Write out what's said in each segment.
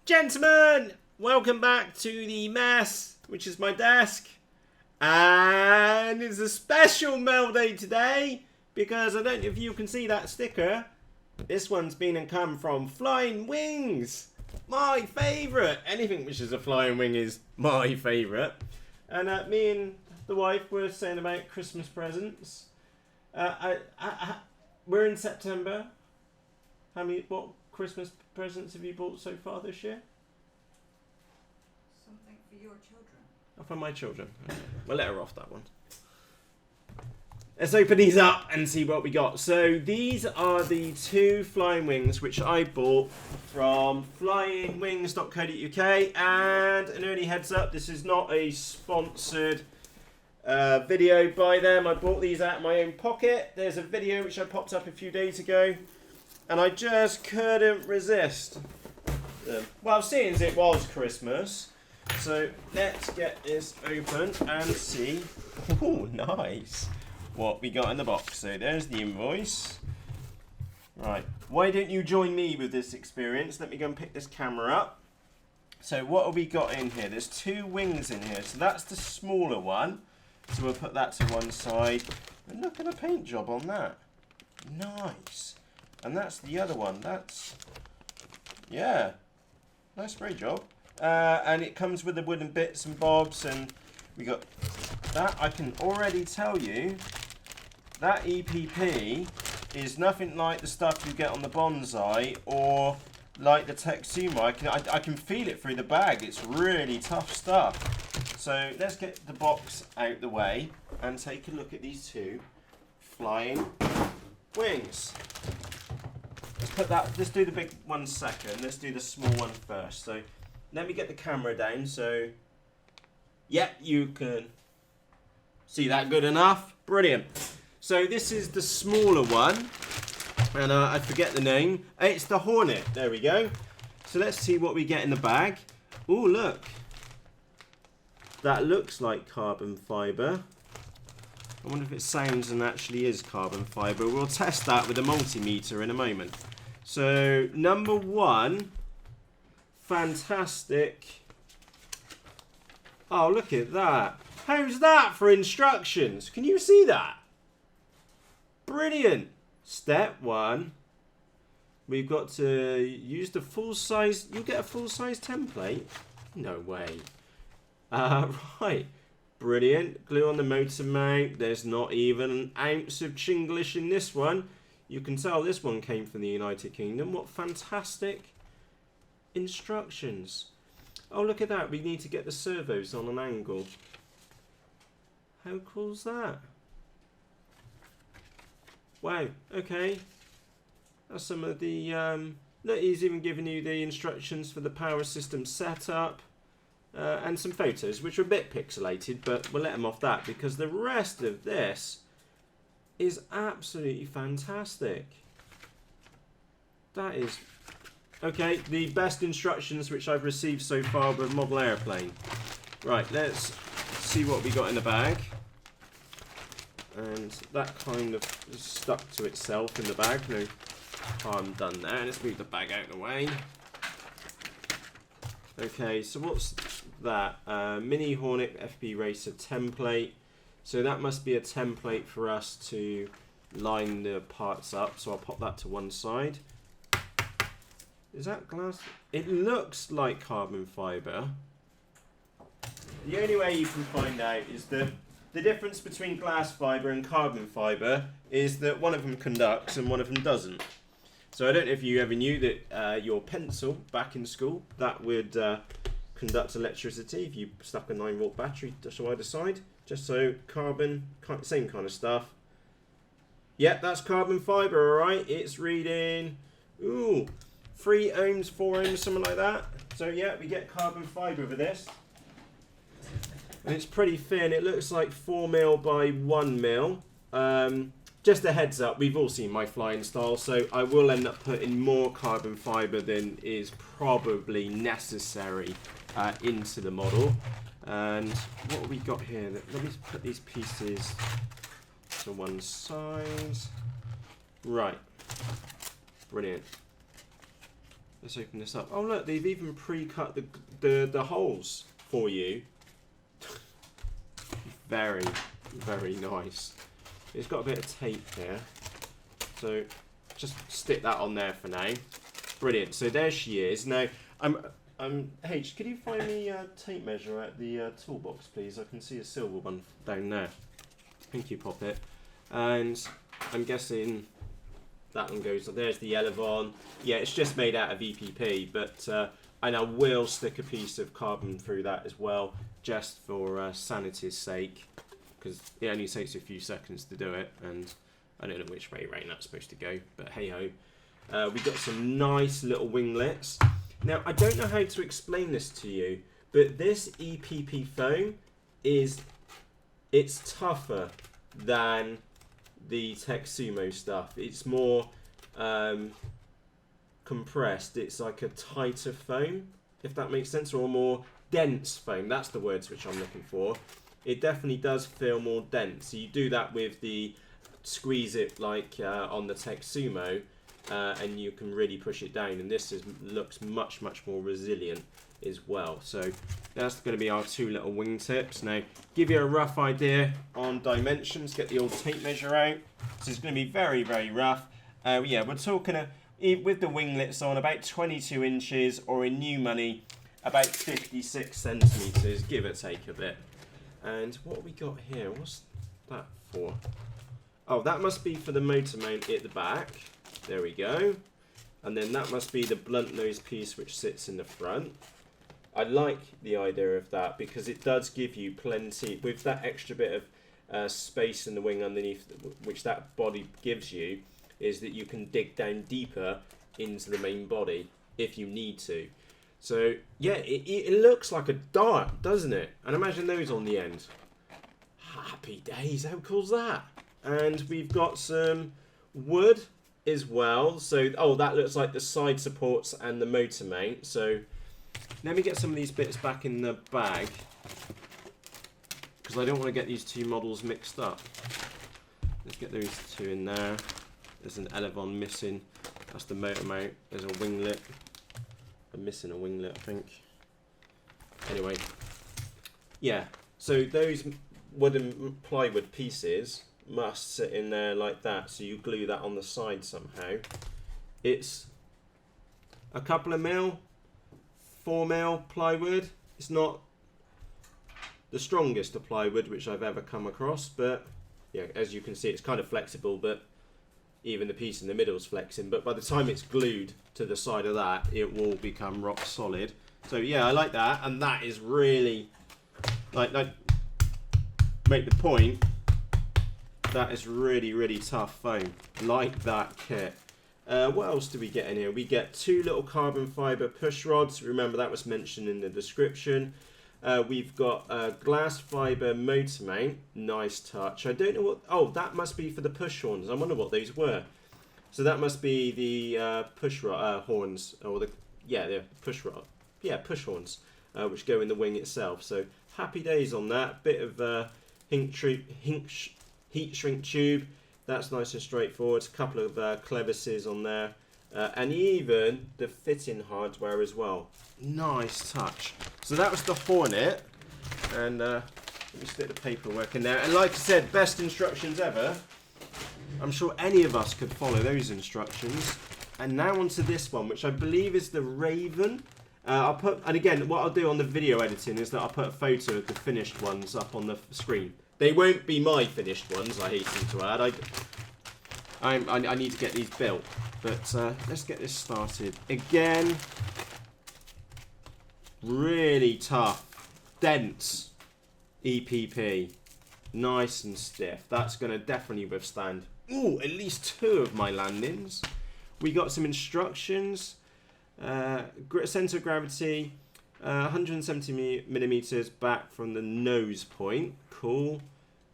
Gentlemen, welcome back to the mess, which is my desk. And it's a special mail day today because I don't know if you can see that sticker. This one's been and come from Flying Wings. My favourite. Anything which is a flying wing is my favourite. And me and the wife were saying about Christmas presents. We're in September. What Christmas presents have you bought so far this year? Something for your children. Oh, for my children. Okay. We'll let her off that one. Let's open these up and see what we got. So these are the two flying wings which I bought from flyingwings.co.uk. And an early heads up, this is not a sponsored video by them. I bought these out of my own pocket. There's a video which I popped up a few days ago. And I just couldn't resist them. Well, seeing as it was Christmas, so let's get this open and see. Oh, nice. What we got in the box. So there's the invoice. Right. Why don't you join me with this experience? Let me go and pick this camera up. So what have we got in here? There's two wings in here. So that's the smaller one. So we'll put that to one side. And look at the paint job on that. Nice. And that's the other one. That's, yeah, nice spray job. And it comes with the wooden bits and bobs, and we got that. I can already tell you that EPP is nothing like the stuff you get on the Bonsai or like the Texuma. I can feel it through the bag. It's really tough stuff. So let's get the box out the way and take a look at these two flying wings. Let's do the big one second. Let's do the small one first. So let me get the camera down. So yeah, you can see that good enough. Brilliant. So this is the smaller one, and I forget the name. It's the Hornet. There we go. So let's see what we get in the bag. Oh, look. That looks like carbon fibre. I wonder if it sounds and actually is carbon fibre. We'll test that with a multimeter in a moment. So, number one, fantastic. Oh, look at that. How's that for instructions? Can you see that? Brilliant. Step one, we've got to use the full size. You get a full size template? No way. Right. Brilliant. Glue on the motor mount. There's not even an ounce of Chinglish in this one. You can tell this one came from the United Kingdom. What fantastic instructions. Oh, look at that. We need to get the servos on an angle. How cool is that? Wow. Okay. That's some of the... look, he's even given you the instructions for the power system setup. And some photos, which are a bit pixelated, but we'll let them off that because the rest of this is absolutely fantastic. That is... Okay, the best instructions which I've received so far with model airplane. Right, let's see what we got in the bag. And that kind of stuck to itself in the bag. No harm done there. Let's move the bag out of the way. Okay, so what's that? Mini Hornet FPV Racer template. So that must be a template for us to line the parts up. So I'll pop that to one side. Is that glass? It looks like carbon fibre. The only way you can find out is that the difference between glass fibre and carbon fibre is that one of them conducts and one of them doesn't. So I don't know if you ever knew that your pencil back in school, that would conduct electricity if you stuck a 9-volt battery just on either side. Just so carbon, same kind of stuff. Yep, that's carbon fibre, alright. It's reading, 3 ohms, 4 ohms, something like that. So yeah, we get carbon fibre with this. And it's pretty thin. It looks like 4mm by 1mm. Just a heads up, we've all seen my flying style, so I will end up putting more carbon fibre than is probably necessary into the model. And what have we got here? Let me put these pieces to one side. Right. Brilliant. let's open this up. Oh look, they've even pre-cut the holes for you. Very, very nice. It's got a bit of tape here, so just stick that on there for now. Brilliant. So there she is. Now, H, could you find me a tape measure at the toolbox, please? I can see a silver one down there. Thank you, Poppet. And I'm guessing that one goes. There's the elevon. Yeah, it's just made out of EPP, but and I will stick a piece of carbon through that as well, just for sanity's sake, because it only takes a few seconds to do it, and I don't know which way around that's supposed to go, but hey ho. We've got some nice little winglets. Now, I don't know how to explain this to you, but this EPP foam it's tougher than the Texsumo stuff. It's more compressed. It's like a tighter foam, if that makes sense, or a more dense foam. That's the words which I'm looking for. It definitely does feel more dense. So you do that with the squeeze it like on the Texsumo, and you can really push it down, and this looks much more resilient as well. So that's going to be our two little wingtips. Now, give you a rough idea on dimensions, get the old tape measure out. So it's going to be very rough. Yeah, we're talking with the winglets on about 22 inches, or in new money about 56 centimeters, give or take a bit. And what have we got here? What's that for? Oh, that must be for the motor mount at the back. There we go. And then that must be the blunt nose piece which sits in the front. I like the idea of that because it does give you plenty, with that extra bit of space in the wing underneath, which that body gives you, is that you can dig down deeper into the main body if you need to. So yeah, it looks like a dart, doesn't it? And imagine those on the end. Happy days, how cool's that? And we've got some wood as well. So, oh, that looks like the side supports and the motor mount. So let me get some of these bits back in the bag, because I don't want to get these two models mixed up. Let's get those two in there. There's an elevon missing. That's the motor mount. There's a winglet. I'm missing a winglet, I think. Anyway, yeah. So those wooden plywood pieces must sit in there like that. So you glue that on the side somehow. It's a couple of mil, 4 mil plywood. It's not the strongest of plywood which I've ever come across, but yeah, as you can see, it's kind of flexible, but even the piece in the middle is flexing. But by the time it's glued to the side of that, it will become rock solid. So yeah, I like that, and that is really like make the point. That is really tough foam. Like that kit. What else do we get in here? We get 2 little carbon fibre push rods. Remember, that was mentioned in the description. We've got a glass fibre motor mount. Nice touch. I don't know what... Oh, that must be for the push horns. I wonder what those were. So that must be the push horns, or the push rod. Yeah, push horns, which go in the wing itself. So happy days on that. Bit of heat shrink tube. That's nice and straightforward. A couple of clevises on there, and even the fitting hardware as well. Nice touch. So that was the Hornet, and let me stick the paperwork in there. And like I said, best instructions ever. I'm sure any of us could follow those instructions. And now onto this one, which I believe is the Raven. And again, what I'll do on the video editing is that I'll put a photo of the finished ones up on the screen. They won't be my finished ones, I hasten to add. I need to get these built. But let's get this started. Again, really tough, dense EPP. Nice and stiff. That's going to definitely withstand, at least 2 of my landings. We got some instructions. Center of gravity, 170 millimeters back from the nose point. Cool.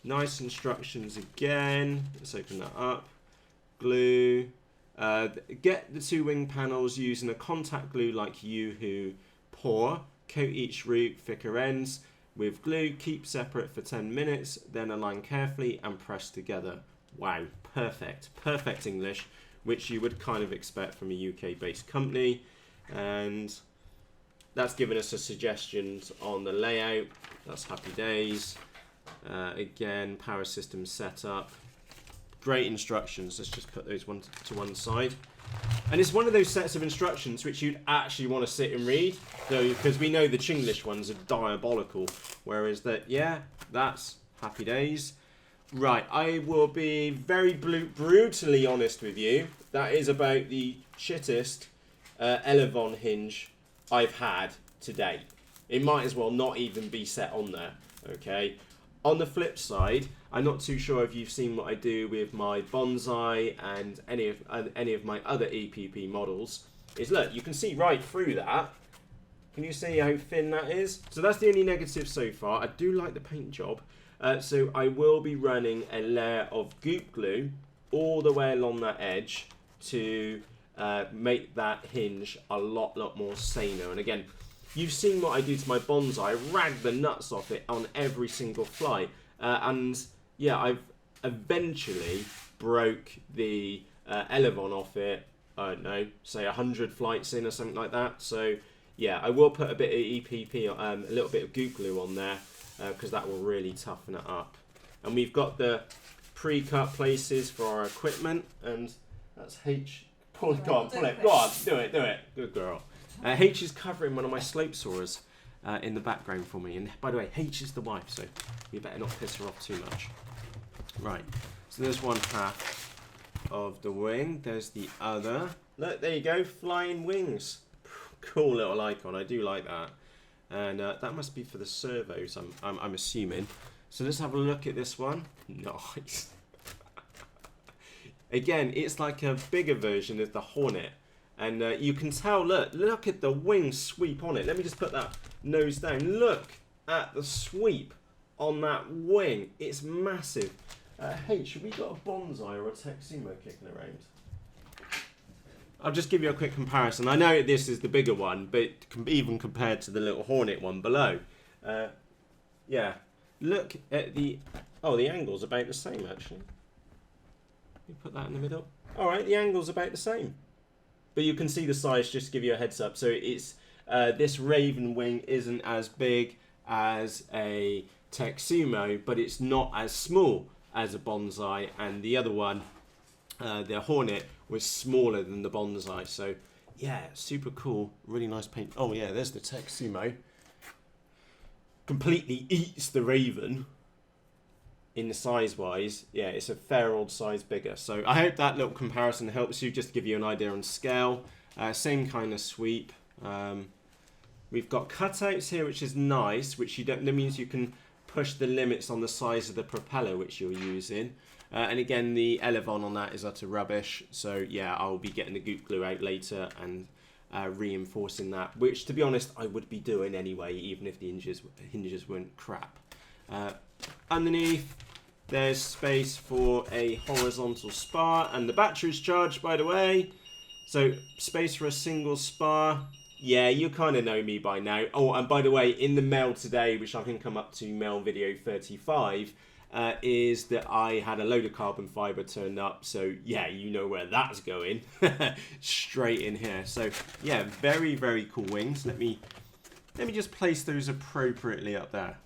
Nice instructions again. Let's open that up. Glue. Get the 2 wing panels using a contact glue like Yoo-hoo. Pour. Coat each root, thicker ends with glue. Keep separate for 10 minutes. Then align carefully and press together. Wow. Perfect. Perfect English, which you would kind of expect from a UK-based company. and that's given us a suggestions on the layout. That's happy days. Again, power system setup. Great instructions. Let's just put those to one side. And it's one of those sets of instructions which you'd actually want to sit and read, though, because we know the Chinglish ones are diabolical. Whereas that, yeah, that's happy days. Right, I will be very brutally honest with you. That is about the shittest elevon hinge I've had to date. It might as well not even be set on there, okay? On the flip side, I'm not too sure if you've seen what I do with my Bonsai and any of my other EPP models. Is look, you can see right through that. Can you see how thin that is? So that's the only negative so far. I do like the paint job. So I will be running a layer of goop glue all the way along that edge to make that hinge a lot more saner. And again, you've seen what I do to my Bonsai. I rag the nuts off it on every single flight. And yeah, I've eventually broke the elevon off it, I don't know, say 100 flights in or something like that. So yeah, I will put a bit of EPP, a little bit of goop glue on there, because that will really toughen it up. And we've got the pre-cut places for our equipment, and that's H. Pull it, go on, pull it, go on, do it, good girl. H is covering one of my slope saws in the background for me, and by the way, H is the wife, so you better not piss her off too much. Right, so there's one half of the wing, there's the other. Look, there you go, flying wings. Cool little icon, I do like that. And that must be for the servos, I'm assuming. So let's have a look at this one. Nice. Again, it's like a bigger version of the Hornet. And you can tell, look at the wing sweep on it. Let me just put that nose down. Look at the sweep on that wing. It's massive. Hey, should we got a Bonsai or a Teximo kicking around? I'll just give you a quick comparison. I know this is the bigger one, but even compared to the little Hornet one below. Yeah, look at the angle's about the same actually. Let me put that in the middle. All right, the angle's about the same. But you can see the size, just to give you a heads up. So it's this Raven wing isn't as big as a Teximo, but it's not as small as a Bonsai, and the other one, the Hornet, was smaller than the Bonsai. So yeah, super cool, really nice paint. Oh yeah, there's the Teximo. Completely eats the Raven in the size wise. Yeah, it's a fair old size bigger. So I hope that little comparison helps you, just to give you an idea on scale. Same kind of sweep. We've got cutouts here, which is nice, which that means you can push the limits on the size of the propeller which you're using. And again, the elevon on that is utter rubbish. So yeah, I'll be getting the goop glue out later and reinforcing that, which to be honest I would be doing anyway, even if the hinges weren't crap. Underneath there's space for a horizontal spar, and the battery's charged, by the way, so space for a single spar. Yeah, you kind of know me by now. Oh, and by the way, in the mail today, which I can come up to mail video 35, is that I had a load of carbon fibre turned up. So yeah, you know where that's going. Straight in here. So yeah, very, very cool wings. Let me just place those appropriately up there.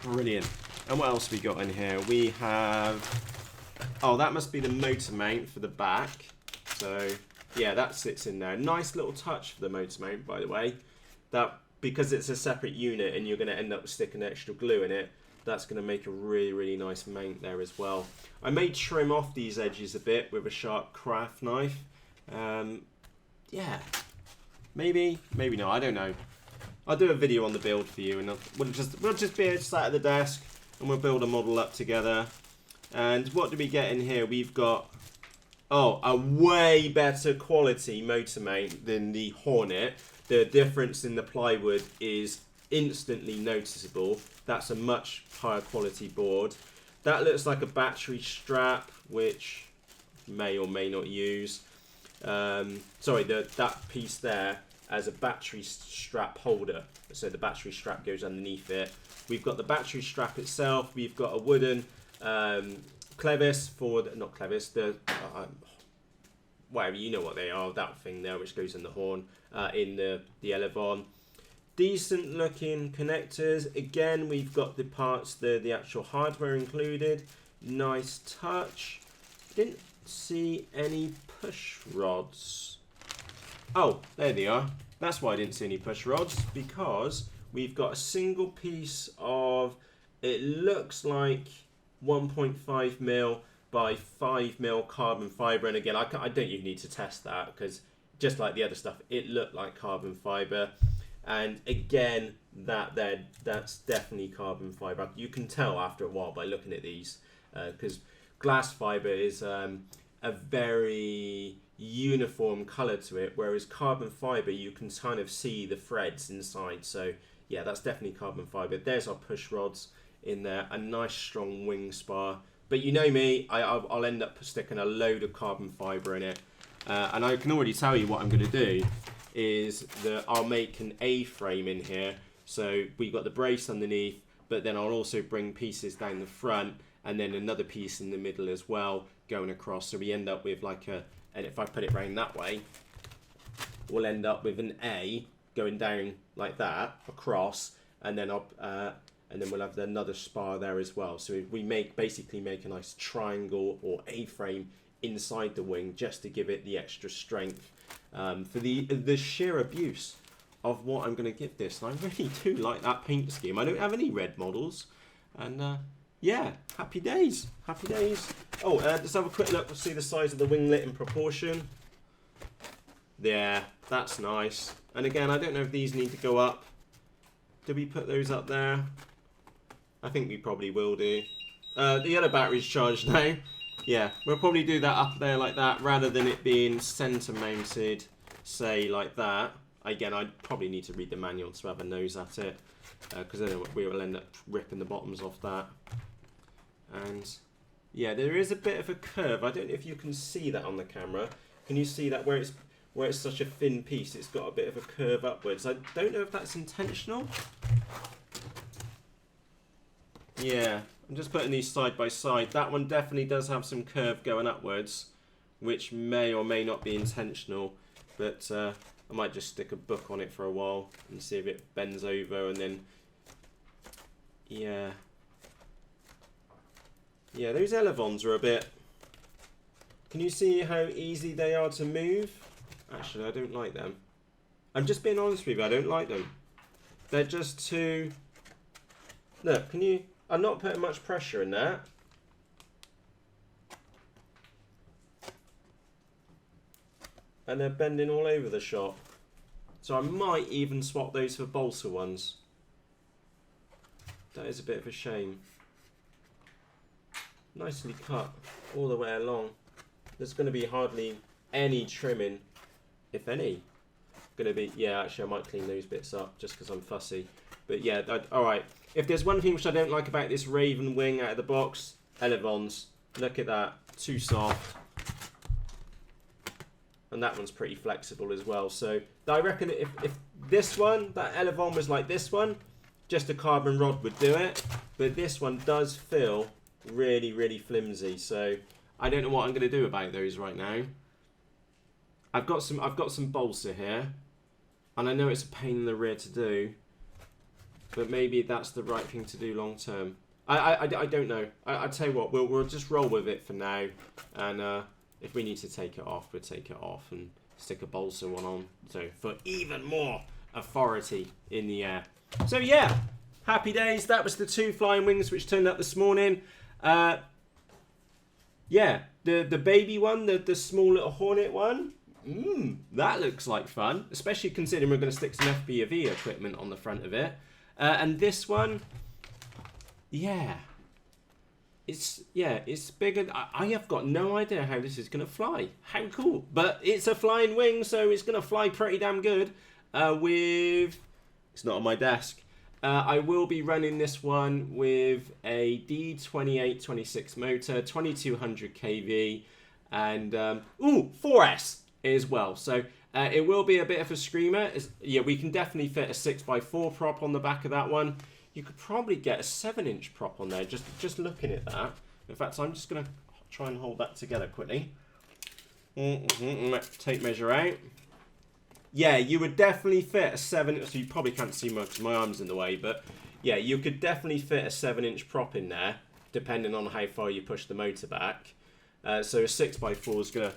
Brilliant. And what else we got in here? We have, oh, that must be the motor mount for the back. So yeah, that sits in there. Nice little touch for the motor mount, by the way. That, because it's a separate unit and you're going to end up sticking extra glue in it, that's going to make a really, really nice mount there as well. I may trim off these edges a bit with a sharp craft knife. Yeah, maybe not, I don't know. I'll do a video on the build for you, and we'll just be sat at the desk and we'll build a model up together. And what do we get in here? We've got, oh, a way better quality motor mount than the Hornet. The difference in the plywood is instantly noticeable. That's a much higher quality board. That looks like a battery strap, which may or may not use. Sorry, that piece there as a battery strap holder. So the battery strap goes underneath it. We've got the battery strap itself. We've got a wooden clevis for, not clevis, the whatever, you know what they are, that thing there which goes in the horn, in the Elevon. Decent looking connectors. Again, we've got the parts, the actual hardware included. Nice touch. Didn't see any push rods. Oh, there they are. That's why I didn't see any push rods, because we've got a single piece of, it looks like 1.5 mil by 5 mil carbon fibre. And again, I don't even need to test that, because just like the other stuff, it looked like carbon fibre. And again, that's definitely carbon fibre. You can tell after a while by looking at these, because glass fibre is a very uniform colour to it, whereas carbon fibre, you can kind of see the threads inside. So yeah, that's definitely carbon fibre. There's our push rods in there, a nice strong wing spar. But you know me, I'll end up sticking a load of carbon fibre in it. And I can already tell you what I'm going to do is that I'll make an A-frame in here. So we've got the brace underneath, but then I'll also bring pieces down the front and then another piece in the middle as well going across. So we end up with like a, and if I put it round that way, we'll end up with an A going down like that across, and then we'll have another spar there as well. So we basically make a nice triangle or A-frame inside the wing just to give it the extra strength for the sheer abuse of what I'm going to give this. And I really do like that paint scheme. I don't have any red models, and yeah, happy days, happy days. Oh, let's have a quick look. We'll see the size of the winglet in proportion. Yeah, that's nice. And again, I don't know if these need to go up. Did we put those up there? I think we probably will do. The other battery's charged now. Yeah, we'll probably do that up there like that, rather than it being center mounted, say like that. Again, I'd probably need to read the manual to have a nose at it, because then we will end up ripping the bottoms off that. And yeah, there is a bit of a curve. I don't know if you can see that on the camera. Can you see that where it's such a thin piece, it's got a bit of a curve upwards? I don't know if that's intentional. Yeah, I'm just putting these side by side. That one definitely does have some curve going upwards, which may or may not be intentional, but I might just stick a book on it for a while and see if it bends over, and then yeah, those Elevons are a bit, can you see how easy they are to move? Actually, I don't like them. I'm just being honest with you, I don't like them. They're just too, look, can you, I'm not putting much pressure in that. And they're bending all over the shop. So I might even swap those for balsa ones. That is a bit of a shame. Nicely cut all the way along. There's going to be hardly any trimming, if any. Going to be, yeah, actually I might clean those bits up just because I'm fussy. But yeah, alright. If there's one thing which I don't like about this Raven wing out of the box, Elevons. Look at that, too soft. And that one's pretty flexible as well. So I reckon if this one, that Elevon was like this one, just a carbon rod would do it. But this one does feel really, really flimsy. So I don't know what I'm going to do about those right now. I've got some balsa here, and I know it's a pain in the rear to do, but maybe that's the right thing to do long term. I don't know. I tell you what, we'll just roll with it for now, and if we need to take it off, we'll take it off and stick a balsa one on, so for even more authority in the air. So yeah, happy days. That was the 2 flying wings which turned up this morning. Yeah, the baby one, the small little Hornet one. That looks like fun, especially considering we're going to stick some FPV equipment on the front of it. And this one, yeah, it's bigger. I have got no idea how this is going to fly. How cool! But it's a flying wing, so it's going to fly pretty damn good. It's not on my desk. I will be running this one with a D2826 motor, 2200 kV, and 4S as well. So it will be a bit of a screamer. Yeah, we can definitely fit a 6x4 prop on the back of that one. You could probably get a 7-inch prop on there, just looking at that. In fact, I'm just going to try and hold that together quickly. Tape measure out. Yeah, you would definitely fit a 7. So you probably can't see much because my arm's in the way, but yeah, you could definitely fit a 7-inch prop in there, depending on how far you push the motor back. So a 6x4 is gonna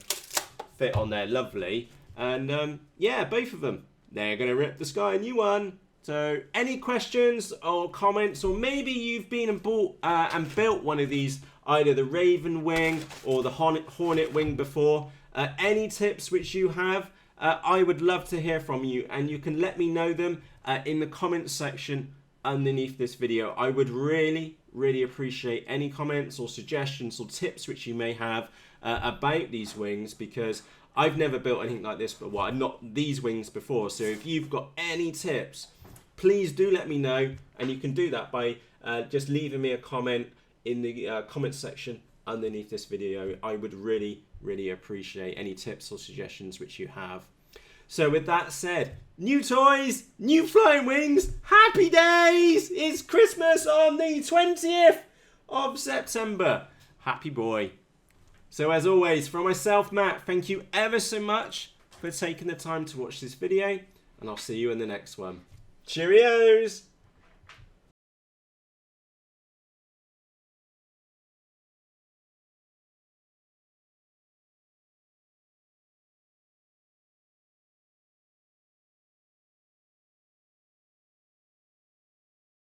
fit on there lovely, and yeah, both of them, they're gonna rip the sky a new one. So any questions or comments, or maybe you've been and bought and built one of these, either the Raven wing or the Hornet wing before, any tips which you have, I would love to hear from you, and you can let me know them in the comments section underneath this video. I would really appreciate any comments or suggestions or tips which you may have about these wings, because I've never built anything like this, but well, not these wings before. So if you've got any tips, please do let me know, and you can do that by just leaving me a comment in the comment section underneath this video. I would really appreciate any tips or suggestions which you have. So with that said, new toys, new flying wings, happy days! It's Christmas on the 20th of September. Happy boy. So as always, from myself, Matt, thank you ever so much for taking the time to watch this video, and I'll see you in the next one. Cheerios!